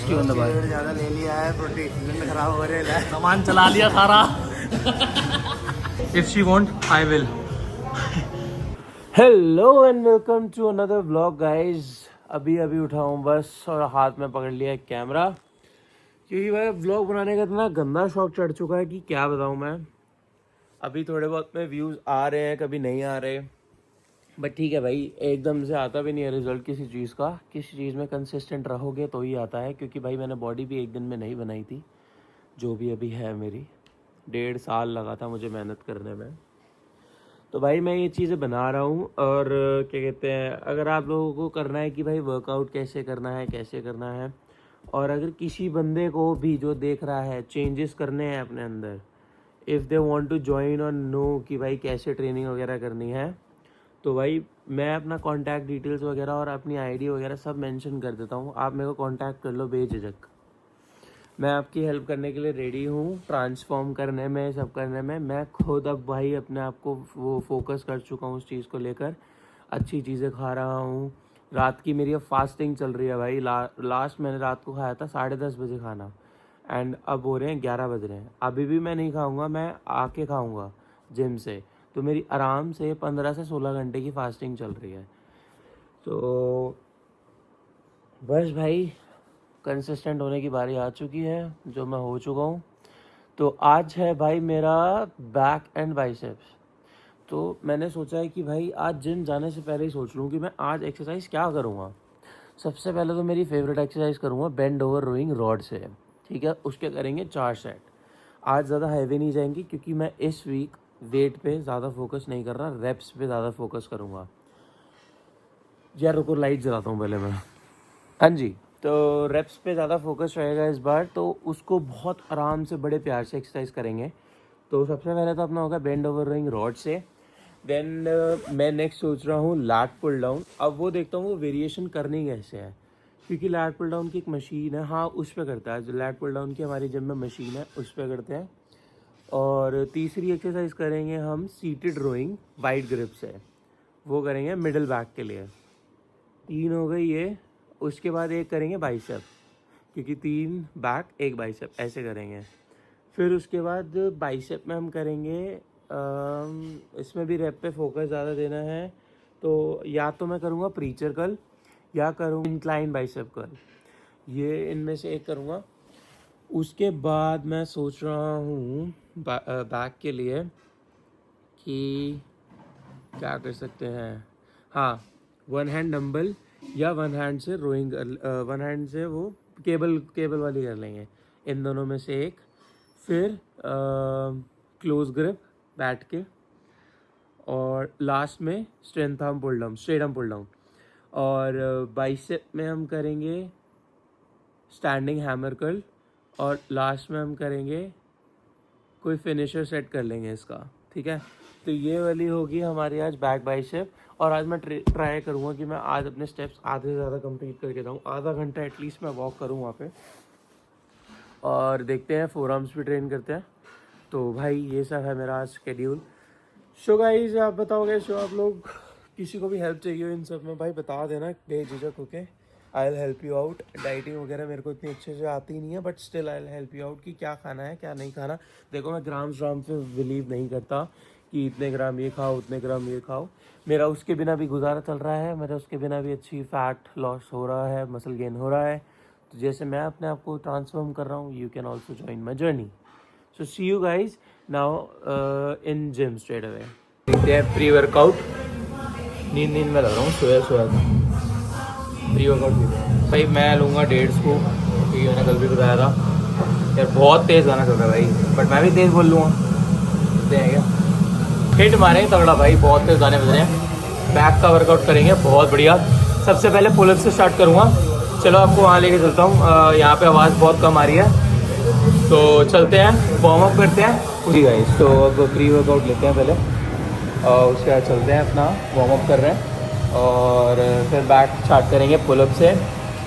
की बंदा बात ज़्यादा ले लिया है, प्रोटीन खराब हो रहे हैं, सामान चला लिया सारा। If she want I will. Hello and welcome to another vlog guys. अभी उठा हूँ बस और हाथ में पकड़ लिया एक कैमरा, क्योंकि भाई व्लॉग बनाने का इतना गंदा शौक चढ़ चुका है कि क्या बताऊँ मैं। अभी थोड़े बहुत में व्यूज़ आ रहे हैं, कभी नहीं आ रहे, बट ठीक है भाई, एकदम से आता भी नहीं है रिजल्ट किसी चीज़ का। किसी चीज़ में कंसिस्टेंट रहोगे तो ही आता है, क्योंकि भाई मैंने बॉडी भी एक दिन में नहीं बनाई थी, जो भी अभी है मेरी। 1.5 साल लगा था मुझे मेहनत करने में। तो भाई मैं ये चीज़ें बना रहा हूँ। और क्या कहते हैं, अगर आप लोगों को करना है कि भाई वर्कआउट कैसे करना है, और अगर किसी बंदे को भी जो देख रहा है चेंजेस करने हैं अपने अंदर, if they want to join और नो कि भाई कैसे ट्रेनिंग वगैरह करनी है, तो भाई मैं अपना कॉन्टैक्ट डिटेल्स वगैरह और अपनी आईडी वगैरह सब मेंशन कर देता हूँ। आप मेरे को कॉन्टैक्ट कर लो बेझिझक। मैं आपकी हेल्प करने के लिए रेडी हूँ, ट्रांसफॉर्म करने में, सब करने में। मैं खुद अब भाई अपने आप को वो फोकस कर चुका हूँ उस चीज़ को लेकर। अच्छी चीज़ें खा रहा हूँ। रात की मेरी अब फास्टिंग चल रही है भाई। लास्ट मैंने रात को खाया था 10:30 बजे खाना, एंड अब हो रहे हैं 11 बज रहे हैं। अभी भी मैं नहीं खाऊंगा, मैं आके खाऊंगा जिम से। तो मेरी आराम से 15 से 16 घंटे की फास्टिंग चल रही है। तो बस भाई कंसिस्टेंट होने की बारी आ चुकी है, जो मैं हो चुका हूँ। तो आज है भाई मेरा बैक एंड बाइसेप्स। तो मैंने सोचा है कि भाई आज जिम जाने से पहले ही सोच लूँ कि मैं आज एक्सरसाइज क्या करूँगा। सबसे पहले तो मेरी फेवरेट एक्सरसाइज करूँगा बेंड ओवर रोइंग रॉड से, ठीक है। उसके करेंगे 4 सेट। आज ज़्यादा हैवी नहीं जाएंगी, क्योंकि मैं इस वीक वेट पे ज़्यादा फोकस नहीं कर रहा, रेप्स पे ज़्यादा फोकस करूँगा। यार रुको, लाइट जलाता हूँ पहले मैं। हाँ जी, तो रेप्स पे ज़्यादा फोकस रहेगा इस बार, तो उसको बहुत आराम से बड़े प्यार से एक्सरसाइज करेंगे। तो सबसे पहले तो अपना होगा बेंड ओवर रोइंग रॉड से। देन मैं नेक्स्ट सोच रहा हूँ लैट पुल डाउन। अब वो देखता हूँ वो वेरिएशन करनी कैसे है, क्योंकि लैट पुल डाउन की एक मशीन है, हाँ उस पर करता है। जो लैट पुल डाउन की हमारी जिम में मशीन है उस पर करते हैं। और तीसरी एक्सरसाइज करेंगे हम सीटेड रोइंग वाइड ग्रिप से, वो करेंगे मिडिल बैक के लिए। 3 हो गई ये। उसके बाद एक करेंगे बाइसेप, क्योंकि 3 बैक 1 बाइसेप ऐसे करेंगे। फिर उसके बाद बाइसेप में हम करेंगे, इसमें भी रेप पे फोकस ज़्यादा देना है, तो या तो मैं करूँगा प्रीचर कर्ल या करूँगा इंक्लाइन बाइसेप कर्ल, ये इनमें से एक करूँगा। उसके बाद मैं सोच रहा हूँ बैक के लिए कि क्या कर सकते हैं। हाँ, 1 हैंड डंबल या 1 हैंड से रोइंग, 1 हैंड से वो केबल वाली कर लेंगे, इन दोनों में से एक। फिर क्लोज ग्रिप बैठ के, और लास्ट में स्ट्रेट आर्म पुल डाउन। और बाइसेप में हम करेंगे स्टैंडिंग हैमर कर्ल, और लास्ट में हम करेंगे कोई फिनिशर सेट कर लेंगे इसका, ठीक है। तो ये वाली होगी हमारी आज बैक बाइसेप। और आज मैं ट्राई करूँगा कि मैं आज अपने स्टेप्स आधे से ज़्यादा कंप्लीट करके जाऊँ। आधा घंटा एटलीस्ट मैं वॉक करूँ वहाँ पे, और देखते हैं फोर आर्म्स भी ट्रेन करते हैं। तो भाई ये सब है मेरा आज शेड्यूल। सो गाइस, आप बताओगे, सो आप लोग किसी को भी हेल्प चाहिए हो इन सब में, भाई बता देना बेझिझक होके। I will help you out. Dieting वगैरह मेरे को इतनी अच्छे से आती नहीं है, but still I will help you out कि क्या खाना है क्या नहीं खाना। देखो, मैं ग्राम्स पे बिलीव नहीं करता कि इतने ग्राम ये खाओ उतने ग्राम ये खाओ। मेरा उसके बिना भी गुजारा चल रहा है, मेरा उसके बिना भी अच्छी फैट लॉस हो रहा है, मसल गेन हो रहा है। तो जैसे मैं अपने आप को ट्रांसफॉर्म कर रहा हूँ, you can also join my journey. So see you guys now in gym straight away. देखते हैं प्री वर्कआउट। नींद में लग रहा हूँ, सोया था। प्री वर्कआउट भाई मैं लूँगा 1.5 स्कूप, क्योंकि मैंने कल भी बताया था यार बहुत तेज़ गाना चल रहा है भाई, बट मैं भी तेज़ बोल लूँगा। देखते हैं क्या हिट मारेंगे तगड़ा भाई, बहुत तेज़ गाने बज रहे हैं। बैक का वर्कआउट करेंगे बहुत बढ़िया। सबसे पहले पुलअप से स्टार्ट करूँगा। चलो आपको वहाँ लेके चलता हूँ। यहाँ पे आवाज़ बहुत कम आ रही है, तो चलते हैं वार्म अप करते हैं पूरी गाइस। तो अब प्री वर्कआउट लेते हैं पहले, और उसके बाद चलते हैं अपना वार्म अप कर रहे हैं। और फिर बैक स्टार्ट करेंगे पुलअप से,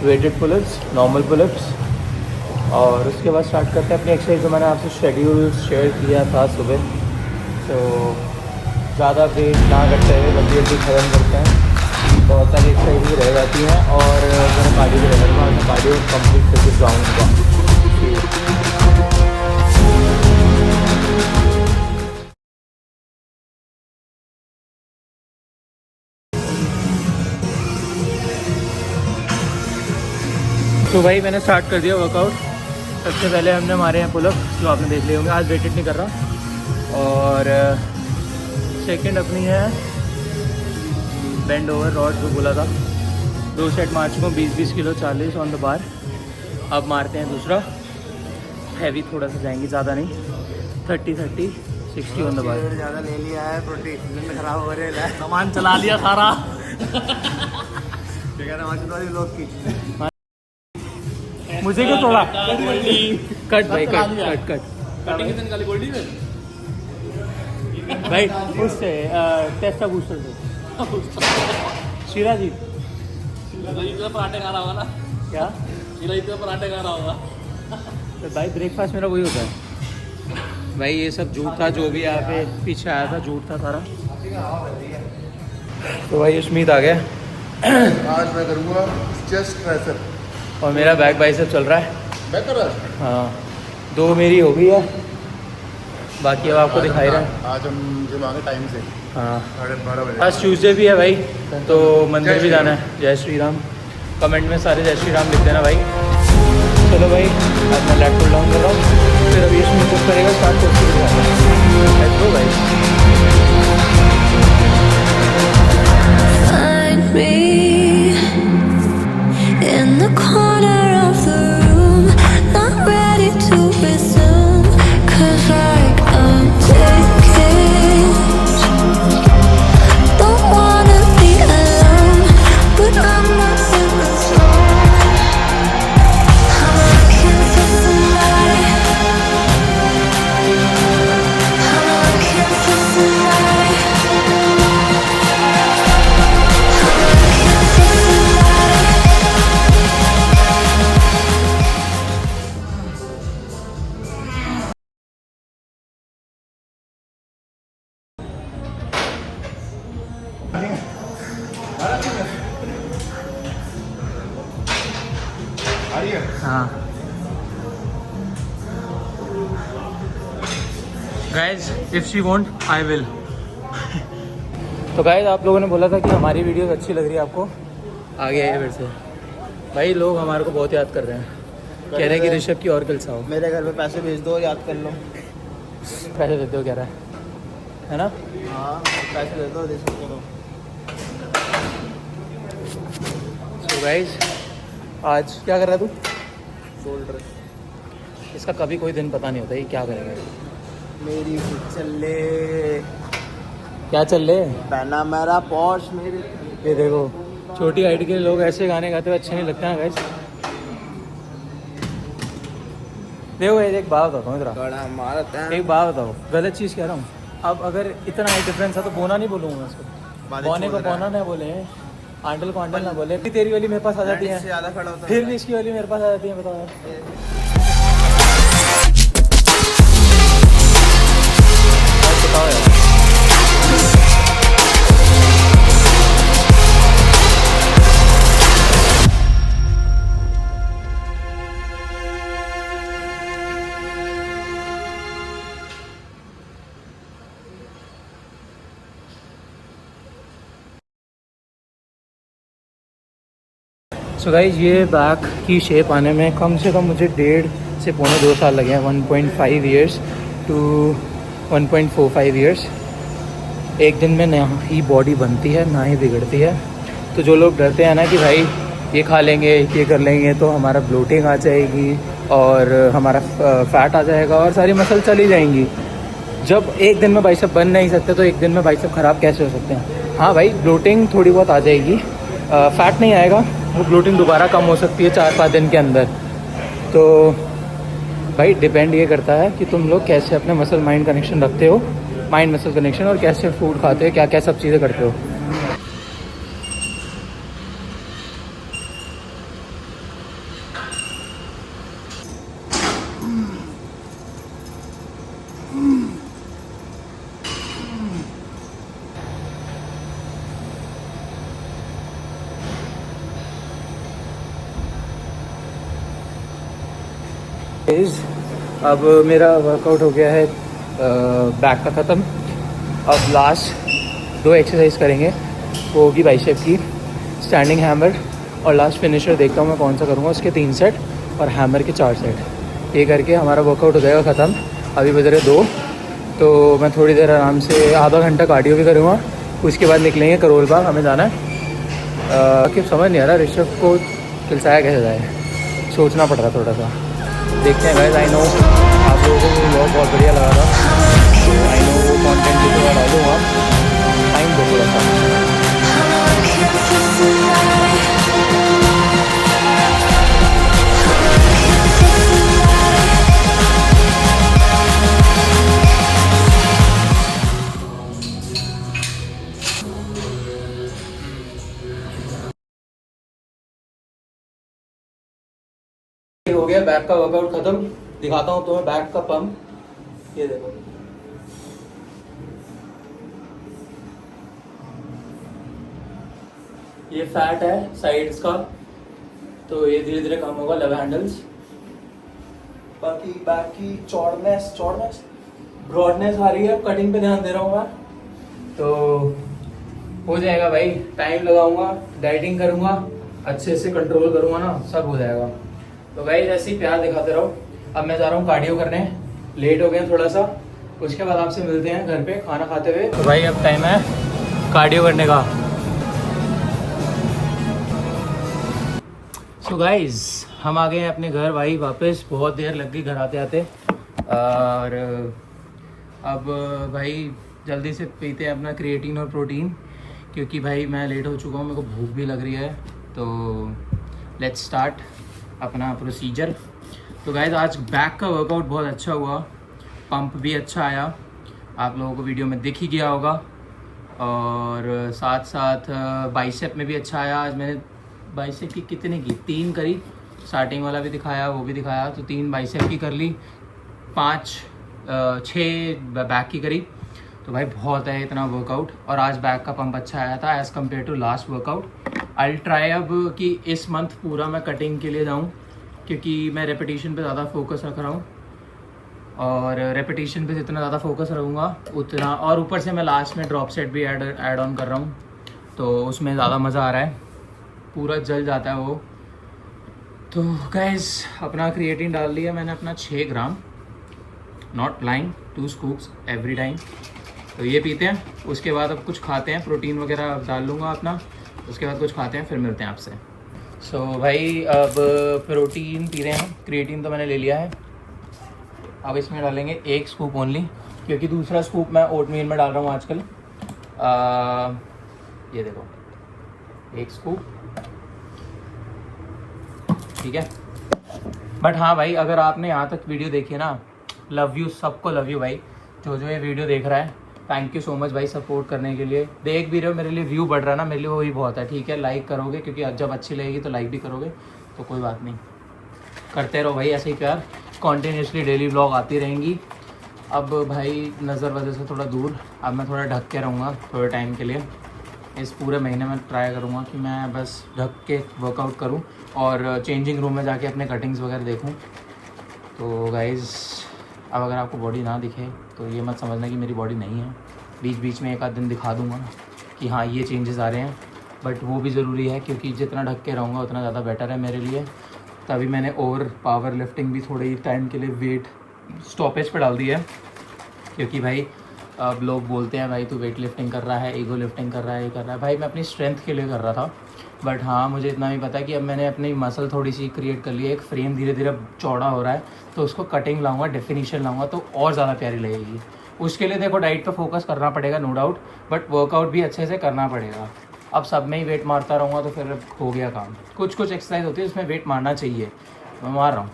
वेटेड पुलअप्स, नॉर्मल पुलअप्स। और उसके बाद स्टार्ट करते हैं अपनी एक्सरसाइज। जो मैंने आपसे शेड्यूल शेयर किया था सुबह, तो ज़्यादा वेट ना करते हुए जल्दी ख़त्म करते हैं। बहुत सारी एक्सरसाइज रह जाती हैं और मेरा कार्डियो भी रहेगा, मैं कार्डियो कंप्लीट करके जाऊँगा। तो भाई मैंने स्टार्ट कर दिया वर्कआउट। सबसे पहले हमने मारे हैं पुलअप, जो आपने देख लिए होंगे। आज वेटेड नहीं कर रहा। और सेकंड अपनी है बेंड ओवर रॉड, जो बोला था। 2 सेट मार चुका हूँ, 20-20 किलो 40 ऑन द बार। अब मारते हैं दूसरा, हैवी थोड़ा सा जाएंगे, ज़्यादा नहीं, 30-30 60 ऑन द बार। ज़्यादा ले लिया है, प्रोटीन खराब हो रहे हैं, सामान चला लिया सारा। लोग की मुझे क्यों थोड़ा कट भाई, कट कटिंग कितने निकाली गोल्डी में? भाई उससे टेस्टा बूस्टर से शीरा जी इतने पराठे खा रहा होगा ना? क्या इतने पराठे खा रहा होगा। तो भाई ब्रेकफास्ट मेरा वही होता है भाई। ये सब झूठ था, जो भी यहाँ पे पीछे आया था झूठ था सारा। तो भाई उस्मीत आ गया। आज मैं करूँगा चेस्ट प्रेसर और मेरा बैक बाइसेप चल रहा है। मैं कर रहा हाँ, 2 मेरी हो गई है, बाकी अब आपको दिखाई रहा है। आज हम जिम आगे टाइम से हाँ, 12:30 बजे। आज ट्यूसडे भी है भाई, तो मंदिर भी जाना है। जय श्री राम। कमेंट में सारे जय श्री राम लिख देना भाई। चलो भाई, आज मैं लैपटॉप डाउन कर रहा हूँ, फिर अभी इसमें कुछ करेगा स्टार्ट करके भाई। Find me in the corner of the room, not ready to resume, 'cause I'm taking. Don't wanna be alone, but I'm not in the zone. I'm looking for somebody. I'm looking for somebody. हाँ guys, if she want I will. तो guys, आप लोगों ने बोला था कि हमारी videos अच्छी लग रही है आपको, आगे आइए फिर से। भाई लोग हमारे को बहुत याद कर रहे हैं, कह रहे हैं कि ऋषभ की और किल्स आओ। मेरे घर पे पैसे भेज दो, याद कर लो। पैसे देते हो कह रहा है ना? हाँ, पैसे दे दो, दे सकते हो। तो गाइज, आज क्या कर रहा है तू? शोल्डर इसका कभी कोई दिन पता नहीं होता ये क्या करेगा। मेरी चले क्या चल रहे? पहना मेरा पॉश मेरे। ये देखो, छोटी हाइट के लोग ऐसे गाने गाते हुए अच्छे नहीं लगते हैं गाइस। देखो एक बात बताता हूँ, बड़ा मारता है। एक बात बताओ, गलत चीज़ कह रहा हूँ। अब अगर इतना हाइट डिफरेंस है तो बोना नहीं बोलूँगा मैं उसको। बोने को बोना ना बोले, आंडल को आंडल ना बोले। तेरी वाली मेरे पास आ जाती है, ज़्यादा खड़ा होता फिर भी इसकी वाली मेरे पास आ जाती है। बताओ यार, बताओ यार। सो गाइज, ये बैक की शेप आने में कम से कम मुझे 1.5 से 2.25 साल लगे हैं। 1.5 ईयर्स टू 1.45 ईयर्स। एक दिन में ना ही बॉडी बनती है ना ही बिगड़ती है। तो जो लोग डरते हैं ना कि भाई ये खा लेंगे, ये कर लेंगे तो हमारा ब्लोटिंग आ जाएगी और हमारा फैट आ जाएगा और सारी मसल चली जाएंगी। जब एक दिन में बाइसेप बन नहीं सकते तो एक दिन में बाइसेप ख़राब कैसे हो सकते हैं? हाँ भाई, ब्लोटिंग थोड़ी बहुत आ जाएगी, फैट नहीं आएगा। वो ब्लोटिंग दोबारा कम हो सकती है 4-5 दिन के अंदर। तो भाई डिपेंड ये करता है कि तुम लोग कैसे अपने मसल माइंड कनेक्शन रखते हो, माइंड मसल कनेक्शन, और कैसे फूड खाते हो, क्या क्या सब चीज़ें करते हो। अब मेरा वर्कआउट हो गया है बैक का ख़त्म। अब लास्ट 2 एक्सरसाइज करेंगे, वो होगी बाइसेप की, स्टैंडिंग हैमर, और लास्ट फिनिशर देखता हूँ मैं कौन सा करूँगा, उसके 3 सेट और हैमर के 4 सेट। ये करके हमारा वर्कआउट हो जाएगा ख़त्म। अभी बज रहे 2, तो मैं थोड़ी देर आराम से आधा घंटा कार्डियो भी करूँगा। उसके बाद निकलेंगे करोल बाग, हमें जाना है। कि समझ नहीं आ रहा ऋषभ को खिलसाया कैसे जाए, सोचना पड़ रहा थोड़ा सा। देखते हैं गाइस। आई नो आप लोगों को व्लॉग बहुत बढ़िया लगा था, आई नो वो कॉन्टेंट भी थोड़ा डालूँगा, टाइम दो थोड़ा सा। हो गया बैक का वर्कआउट खत्म। दिखाता हूँ तुम्हें बैक का पंप। ये देखो, ये फैट है साइड्स का, तो ये धीरे धीरे कम होगा, लेव हैंडल्स। बाकी बैक की चौड़नेस ब्रॉडनेस आ रही है, कटिंग पे ध्यान दे रहा हूँ मैं, तो हो जाएगा भाई। टाइम लगाऊंगा, डाइटिंग करूंगा, अच्छे से कंट्रोल करूंगा ना, सब हो जाएगा। तो भाई ऐसे ही प्यार दिखाते रहो। अब मैं जा रहा हूँ कार्डियो करने, लेट हो गया थोड़ा सा। उसके बाद आपसे मिलते हैं घर पे खाना खाते हुए। तो भाई अब टाइम है कार्डियो करने का। सो गाइज हम आ गए हैं अपने घर भाई वापस। बहुत देर लग गई घर आते आते, और अब भाई जल्दी से पीते हैं अपना क्रिएटिन और प्रोटीन, क्योंकि भाई मैं लेट हो चुका हूँ, मेरे को भूख भी लग रही है। तो लेट्स स्टार्ट अपना प्रोसीजर। तो गाइज आज बैक का वर्कआउट बहुत अच्छा हुआ, पंप भी अच्छा आया, आप लोगों को वीडियो में दिख ही गया होगा। और साथ साथ बाइसेप में भी अच्छा आया। आज मैंने बाइसेप की कितने की 3 करी, स्टार्टिंग वाला भी दिखाया, वो भी दिखाया, तो 3 बाइसेप की कर ली, 6 बैक की करी। तो भाई बहुत है इतना वर्कआउट। और आज बैक का पंप अच्छा आया था as compare to last workout. I try अब कि इस मंथ पूरा मैं कटिंग के लिए जाऊं, क्योंकि मैं रेपिटेशन पे ज़्यादा फोकस रख रहा हूं, और रेपिटेशन पे जितना ज़्यादा फोकस रखूँगा उतना, और ऊपर से मैं लास्ट में ड्रॉप सेट भी ऐड ऑन कर रहा हूँ, तो उसमें ज़्यादा मज़ा आ रहा है, पूरा जल जाता है वो। तो गाइस अपना क्रिएटिन डाल लिया मैंने अपना 6 gram, not lying, 2 scoops every time. तो ये पीते हैं, उसके बाद अब कुछ खाते हैं, प्रोटीन वगैरह डाल लूँगा अपना, उसके बाद कुछ खाते हैं, फिर मिलते हैं आपसे। सो भाई अब प्रोटीन पी रहे हैं, क्रिएटिन तो मैंने ले लिया है। अब इसमें डालेंगे 1 स्कूप ओनली, क्योंकि दूसरा स्कूप मैं ओटमील में डाल रहा हूँ आजकल। ये देखो 1 स्कूप, ठीक है। बट हाँ भाई, अगर आपने यहाँ तक वीडियो देखी है ना, लव यू, सबको लव यू भाई। जो ये वीडियो देख रहा है, थैंक यू सो मच भाई सपोर्ट करने के लिए। देख भी रहे हो, मेरे लिए व्यू बढ़ रहा है ना, मेरे लिए वही बहुत है, ठीक है। लाइक करोगे, क्योंकि जब अच्छी लगेगी तो लाइक भी करोगे, तो कोई बात नहीं, करते रहो भाई ऐसे ही प्यार। कॉन्टीन्यूसली डेली व्लॉग आती रहेंगी। अब भाई नज़र वजह से थोड़ा दूर, अब मैं थोड़ा ढक के रहूँगा थोड़े टाइम के लिए। इस पूरे महीने में ट्राई करूँगा कि मैं बस ढक के वर्कआउट करूँ, और चेंजिंग रूम में जाके अपने कटिंग्स वगैरह देखूँ। तो गाइज़ अब अगर आपको बॉडी ना दिखे तो ये मत समझना कि मेरी बॉडी नहीं है, बीच बीच में एक आध दिन दिखा दूँगा कि हाँ ये चेंजेस आ रहे हैं, बट वो भी ज़रूरी है, क्योंकि जितना ढक के रहूँगा उतना ज़्यादा बेटर है मेरे लिए। तभी मैंने ओवर पावर लिफ्टिंग भी थोड़ी टाइम के लिए वेट स्टॉपेज पर डाल दी है, क्योंकि भाई अब लोग बोलते हैं भाई तू वेट लिफ्टिंग कर रहा है, ईगो लिफ्टिंग कर रहा है, ये कर रहा है। भाई मैं अपनी स्ट्रेंथ के लिए कर रहा था, बट हाँ मुझे इतना भी पता है कि अब मैंने अपनी मसल थोड़ी सी क्रिएट कर ली है, एक फ्रेम धीरे धीरे चौड़ा हो रहा है, तो उसको कटिंग लाऊंगा, डेफिनेशन लाऊंगा, तो और ज़्यादा प्यारी लगेगी। उसके लिए देखो डाइट पे फोकस करना पड़ेगा नो डाउट, बट वर्कआउट भी अच्छे से करना पड़ेगा। अब सब में ही वेट मारता रहूँगा तो फिर हो गया काम। कुछ कुछ एक्सरसाइज होती है उसमें वेट मारना चाहिए, मैं मार रहा हूँ।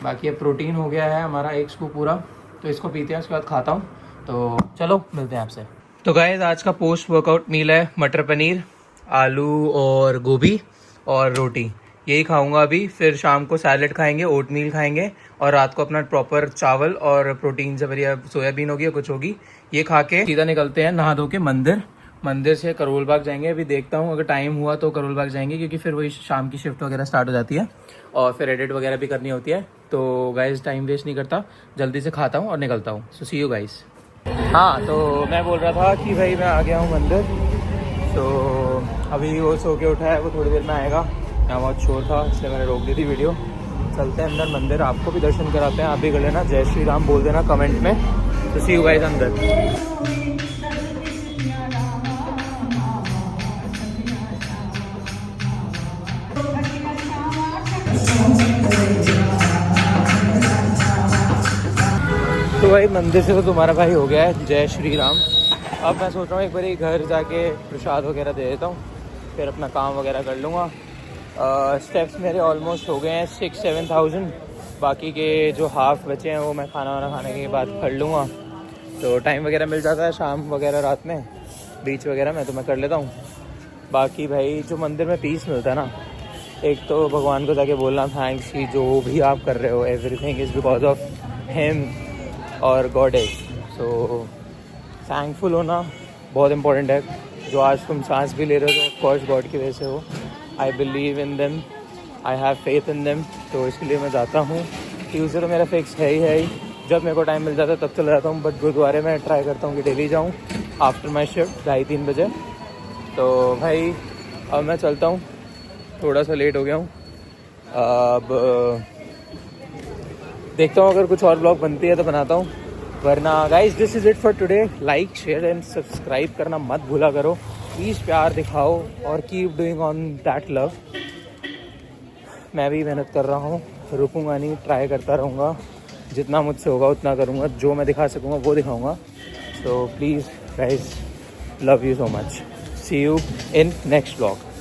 बाकी अब प्रोटीन हो गया है हमारा 1 स्कूप पूरा, तो इसको पीते हैं, उसके बाद खाता हूँ। तो चलो मिलते हैं आपसे। तो गाइस आज का पोस्ट वर्कआउट मील है मटर पनीर, आलू और गोभी और रोटी, यही खाऊंगा अभी। फिर शाम को सैलेड खाएंगे, ओटमील खाएंगे, और रात को अपना प्रॉपर चावल और प्रोटीन से बढ़िया सोयाबीन होगी या कुछ होगी, ये खा के सीधा निकलते हैं नहा धो के मंदिर। मंदिर से करोल बाग जाएंगे। अभी देखता हूँ अगर टाइम हुआ तो करोल बाग जाएंगे, क्योंकि फिर वही शाम की शिफ्ट वगैरह स्टार्ट हो जाती है और फिर एडिट वगैरह भी करनी होती है। तो गाइस टाइम वेस्ट नहीं करता, जल्दी से खाता हूँ और निकलता हूँ। सो सी यू गाइस। हाँ, तो मैं बोल रहा था कि भाई मैं आ गया हूँ मंदिर। तो अभी वो सो के उठा है, वो थोड़ी देर में आएगा। यहाँ बहुत शोर था इसलिए मैंने रोक दी थी वीडियो। चलते हैं अंदर मंदिर, आपको भी दर्शन कराते हैं। आप भी कर लेना, जय श्री राम बोल देना कमेंट में। तो सी यू गाइस अंदर। तो भाई मंदिर से तो तुम्हारा भाई हो गया है, जय श्री राम। अब मैं सोच रहा हूँ एक बार घर जाके प्रसाद वगैरह दे देता हूँ, फिर अपना काम वगैरह कर लूँगा। स्टेप्स मेरे ऑलमोस्ट हो गए हैं 6-7,000। बाकी के जो हाफ बचे हैं वो मैं खाना वाना खाने के बाद कर लूँगा। तो टाइम वगैरह मिल जाता है शाम वगैरह रात में बीच वगैरह में, तो मैं कर लेता हूँ। बाकी भाई जो मंदिर में पीस मिलता है ना, एक तो भगवान को जाके बोलना थैंक्स कि जो भी आप कर रहे हो everything is because of him और गॉड इज। सो थैंकफुल होना बहुत इम्पोर्टेंट है। जो आज तुम सांस भी ले रहे हो तो ऑफकोर्स गॉड की वजह से हो। I believe in them, I have faith in them. तो इसके लिए मैं जाता हूँ। ट्यूसडे तो मेरा फिक्स है ही। जब मेरे को टाइम मिल जाता है तब चला जाता हूँ, बट गुरुद्वारे में ट्राई करता हूँ कि डेली जाऊँ आफ्टर माई शिफ्ट 2:30-3 बजे। तो भाई अब मैं चलता हूँ, थोड़ा सा लेट हो गया हूँ। अब देखता हूँ अगर कुछ और ब्लॉग बनती है तो बनाता हूँ, वरना guys this is it for today. Like share and subscribe करना मत भूला करो प्लीज़, प्यार दिखाओ और keep doing on that love. मैं भी मेहनत कर रहा हूँ, रुकूंगा नहीं, ट्राई करता रहूँगा। जितना मुझसे होगा उतना करूँगा, जो मैं दिखा सकूँगा वो दिखाऊँगा। So please guys, love you so much. See you in next blog.